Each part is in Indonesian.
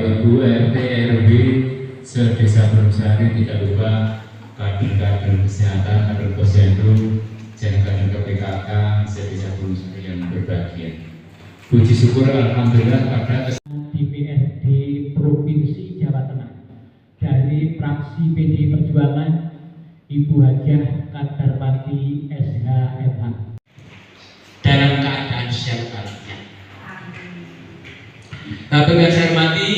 Ibu RT RW se-Desa Brumsari, tidak lupa kader-kader kesehatan, kader posyandu, dan kader PKK se-Desa Brumsari yang berbahagia. Puji syukur alhamdulillah pada DPRD Provinsi Jawa Tengah dari fraksi PDI Perjuangan Ibu Hajah Kadarwati SHMH dalam keadaan siap walafiat. Bapak yang saya hormati,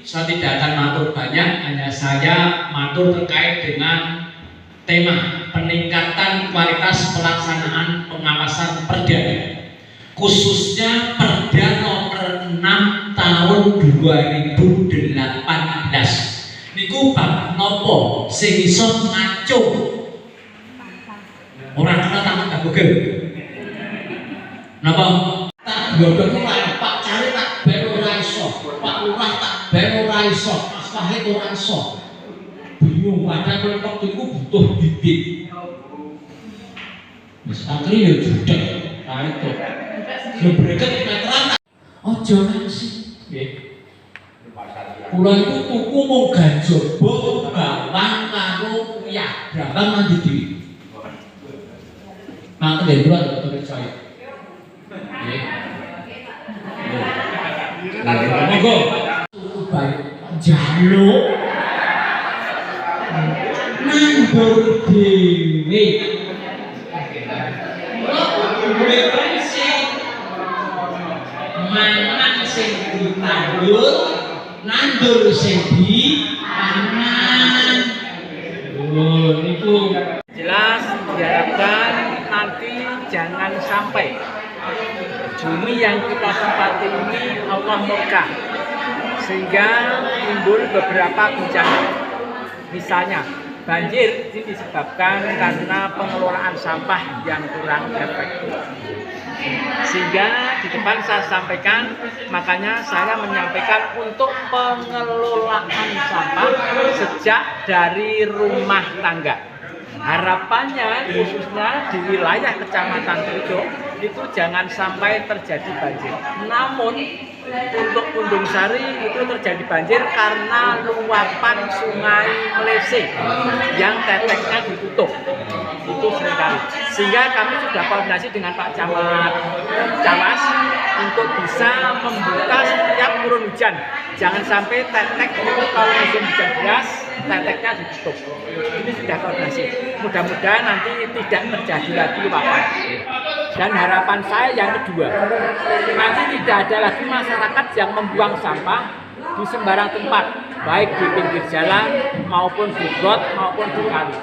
saya tidak akan matur banyak, hanya saya matur terkait dengan tema peningkatan kualitas pelaksanaan pengawasan Perda, khususnya Perda nomor 6 tahun 2018. Niku bab nopo sing iso ngaco orang kena tangan tak bugel. Napa? Tak godhong Pak cari tak ben ora iso, Pak Lurah tak ben ora iso, Mas Wahid ora iso. Bingung padahal waktu itu butuh bibit. Wis akhire yo judek. Nah itu. Sebreket meteran. Ojo nangsi. Nggih. Kula itu tuku mung ganjaba bawang karo uyah. Brambang mandi dhewe. Mangke lho kula boten percaya. Nggih. Monggo. Baik jaluk nandur dhewe. Duwe prinsip mangan sing ditandur, nandur sing dipangan. Oh, niku jelas diharapkan nanti jangan sampai bumi yang kita tempati ini Allah murka sehingga timbul beberapa bencana. Misalnya banjir ini disebabkan karena pengelolaan sampah yang kurang efektif. Sehingga di depan saya sampaikan, makanya saya menyampaikan untuk pengelolaan sampah sejak dari rumah tangga. Harapannya khususnya di wilayah Kecamatan Trujok itu jangan sampai terjadi banjir. Namun untuk Pundung Sari itu terjadi banjir karena luapan Sungai Mlese yang teteknya ditutup. Itu seringkali. Sehingga kami sudah koordinasi dengan Pak Camas untuk bisa membuka setiap turun hujan. Jangan sampai tetek itu kalau musim hujan deras teteknya ditutup. Ini sudah koordinasi. Mudah-mudahan nanti tidak terjadi lagi luapan. Dan harapan saya yang kedua, nanti tidak ada lagi masyarakat yang membuang sampah di sembarang tempat, baik di pinggir jalan maupun di got maupun di kali.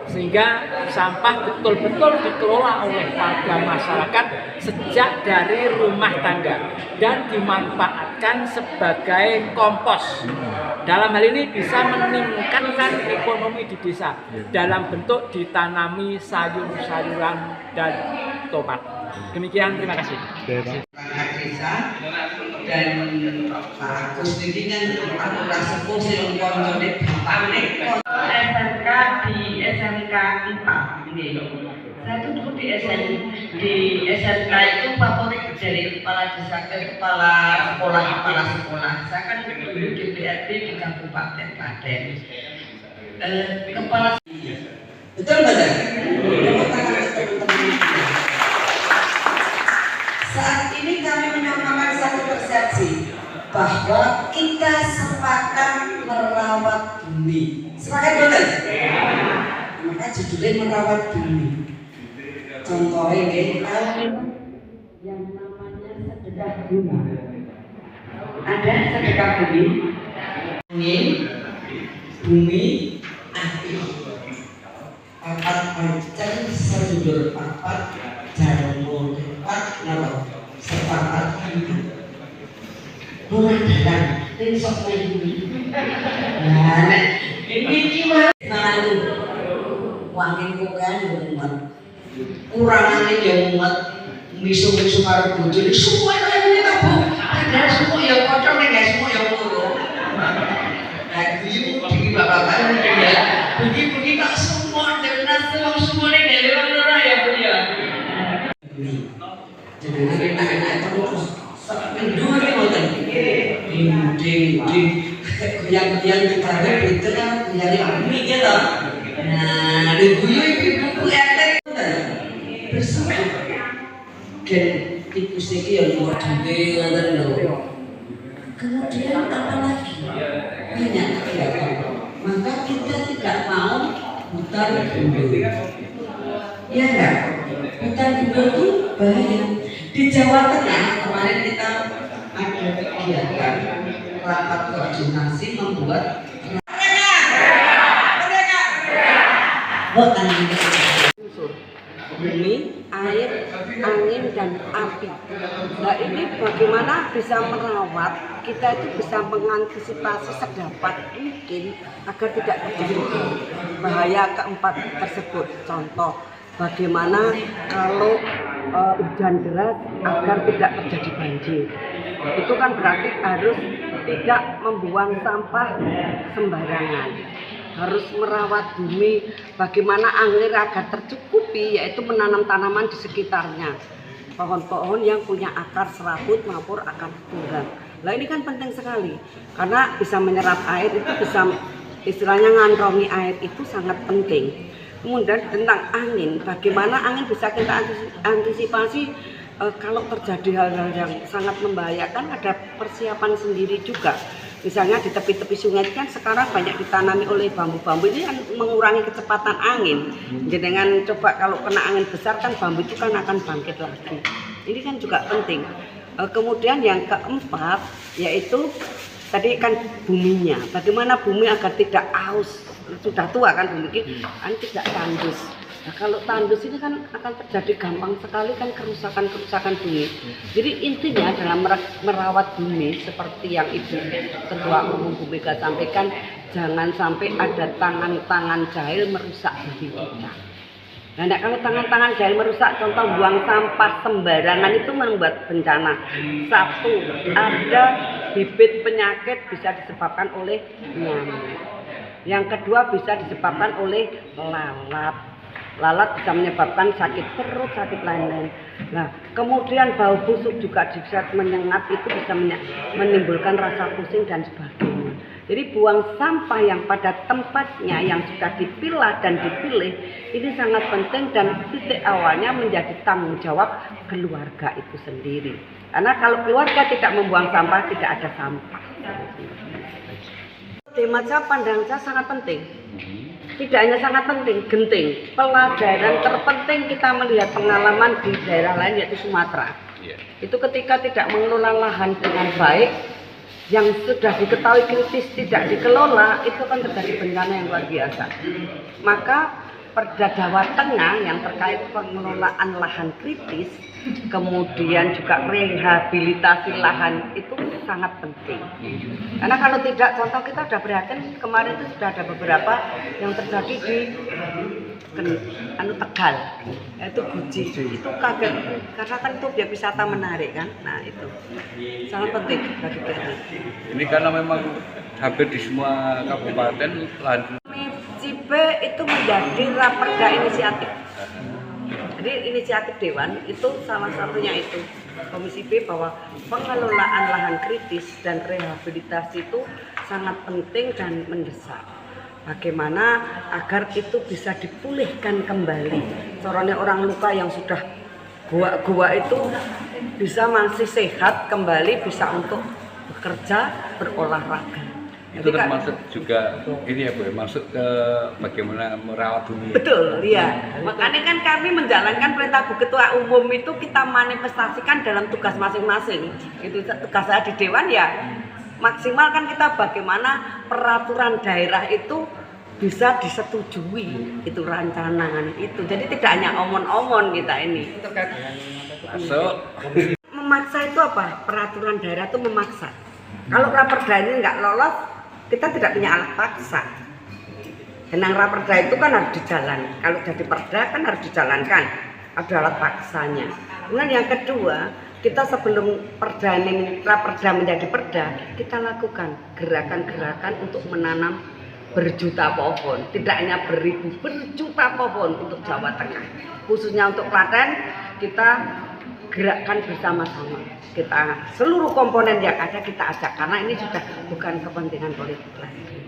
Sehingga sampah betul-betul dikelola oleh warga masyarakat sejak dari rumah tangga dan dimanfaatkan sebagai kompos. Dalam hal ini bisa meningkatkan ekonomi di desa dalam bentuk ditanami sayur-sayuran dan tomat. Demikian, terima kasih. Desa dan Pak Agus ini kan aku rasa posisi konjone bapakne SMK di SMK IPA ini. Saya tuh dulu di SMK itu favorit dari kepala desa ke kepala sekolah. Saya kan dulu DPRD di Kabupaten Klaten. Kepala betul betul. Saat ini kami menyamakan satu persepsi bahwa kita sepakat merawat bumi. Sepakat betul? Maka judulnya merawat bumi. Contohnya yang namanya sedekah bumi. Ada sedekah bumi api. Papat pancen sedulur papat jarwo papat napa sepakat hidup. Ora dalan ning sok ini. Nah, ini gimana? Lalu wangin kok kan umat. Kurangane ya umat misu-misu karo bojone semua ini ta Bu. Ada semua ya kocok nek semua ya ngono. Nah, iki iki bapak-bapak ya. Begini tak semua dengan semua nek lewat ora ya Bu ya. Jadi kita terus penduri ngoten. goyang-goyang di terakhir itu kan goyang bumi gitu. Nah, diguyu ibu-ibu RT bersama dan ibu segi yang mau duwe ngoten lho. Kemudian apa lagi? Banyak kegiatan. Maka kita tidak mau hutan gundul. Ya enggak? Hutan gundul itu bahaya. Di Jawa Tengah kemarin kita ada kegiatan rapat koordinasi membuat unsur bumi, air, angin, dan api. Nah ini bagaimana bisa merawat, kita itu bisa mengantisipasi sedapat mungkin agar tidak terjadi bahaya keempat tersebut. Contoh, bagaimana kalau hujan deras agar tidak terjadi banjir. Itu kan berarti harus tidak membuang sampah sembarangan. Harus merawat bumi, bagaimana air agar tercukupi, yaitu menanam tanaman di sekitarnya. Pohon-pohon yang punya akar serabut maupun akar tunggang. Nah ini kan penting sekali, karena bisa menyerap air, itu bisa istilahnya ngantrongi air, itu sangat penting. Kemudian tentang angin, bagaimana angin bisa kita antisipasi kalau terjadi hal-hal yang sangat membahayakan, ada persiapan sendiri juga. Misalnya di tepi-tepi sungai kan sekarang banyak ditanami oleh bambu-bambu, ini kan mengurangi kecepatan angin. Jadi dengan coba kalau kena angin besar kan bambu itu kan akan bangkit lagi. Ini kan juga penting. Kemudian yang keempat yaitu tadi kan buminya. Bagaimana bumi agar tidak aus, sudah tua kan bumi ini kan tidak tandus. Nah, kalau tandus ini kan akan terjadi gampang sekali kan kerusakan bumi. Jadi intinya dalam merawat bumi seperti yang Ibu Ketua Umum Bu Mega sampaikan, jangan sampai ada tangan-tangan jahil merusak bumi kita. Nah, kalau tangan-tangan jahil merusak, contoh buang sampah sembarangan itu membuat bencana. Satu, ada bibit penyakit bisa disebabkan oleh nyamuk. Yang kedua bisa disebabkan oleh lalat. Lalat bisa menyebabkan sakit perut, sakit lain-lain. Nah, kemudian bau busuk juga bisa menyengat, itu bisa menimbulkan rasa pusing dan sebagainya. Jadi buang sampah yang pada tempatnya yang sudah dipilah dan dipilih ini sangat penting dan titik awalnya menjadi tanggung jawab keluarga itu sendiri. Karena kalau keluarga tidak membuang sampah, tidak ada sampah. Tema pandang saya sangat penting. Tidak hanya sangat penting, genting. Pelajaran terpenting kita melihat pengalaman di daerah lain yaitu Sumatera. Itu ketika tidak mengelola lahan dengan baik, yang sudah diketahui kritis tidak dikelola, itu akan terjadi bencana yang luar biasa. Maka Perda Jawa Tengah yang terkait pengelolaan lahan kritis, kemudian juga rehabilitasi lahan itu sangat penting. Karena kalau tidak, contoh kita sudah prihatin kemarin itu sudah ada beberapa yang terjadi di Tegal, yaitu Guji. Itu kaget karena kan itu biar wisata menarik kan. Nah itu sangat penting bagi kita. Ini karena memang hampir di semua kabupaten lahan Cipe itu menjadi raperda inisiatif. Jadi inisiatif Dewan itu salah satunya itu Komisi B bahwa pengelolaan lahan kritis dan rehabilitasi itu sangat penting dan mendesak. Bagaimana agar itu bisa dipulihkan kembali. Soalnya orang luka yang sudah goa-goa itu bisa masih sehat kembali, bisa untuk bekerja, berolahraga. itu termasuk juga ini ya Bu, masuk ke bagaimana merawat bumi. Betul, iya. Makanya kan kami menjalankan perintah Bu Ketua Umum itu kita manifestasikan dalam tugas masing-masing. Itu tugas saya di Dewan ya maksimal kan kita bagaimana peraturan daerah itu bisa disetujui itu rancangan itu. Jadi tidak hanya omon-omon kita ini. Masuk. Memaksa itu apa? Peraturan daerah itu memaksa. Kalau raperda ini nggak lolos, kita tidak punya alat paksa. Dan yang raperda itu kan harus dijalankan. Kalau jadi perda kan harus dijalankan. Ada alat paksanya. Kemudian yang kedua, kita sebelum raperda menjadi perda, kita lakukan gerakan-gerakan untuk menanam berjuta pohon. Tidak hanya beribu, berjuta pohon untuk Jawa Tengah. Khususnya untuk Klaten, kita gerakkan bersama-sama. Kita seluruh komponen yang ada kita ajak karena ini sudah bukan kepentingan politik lagi.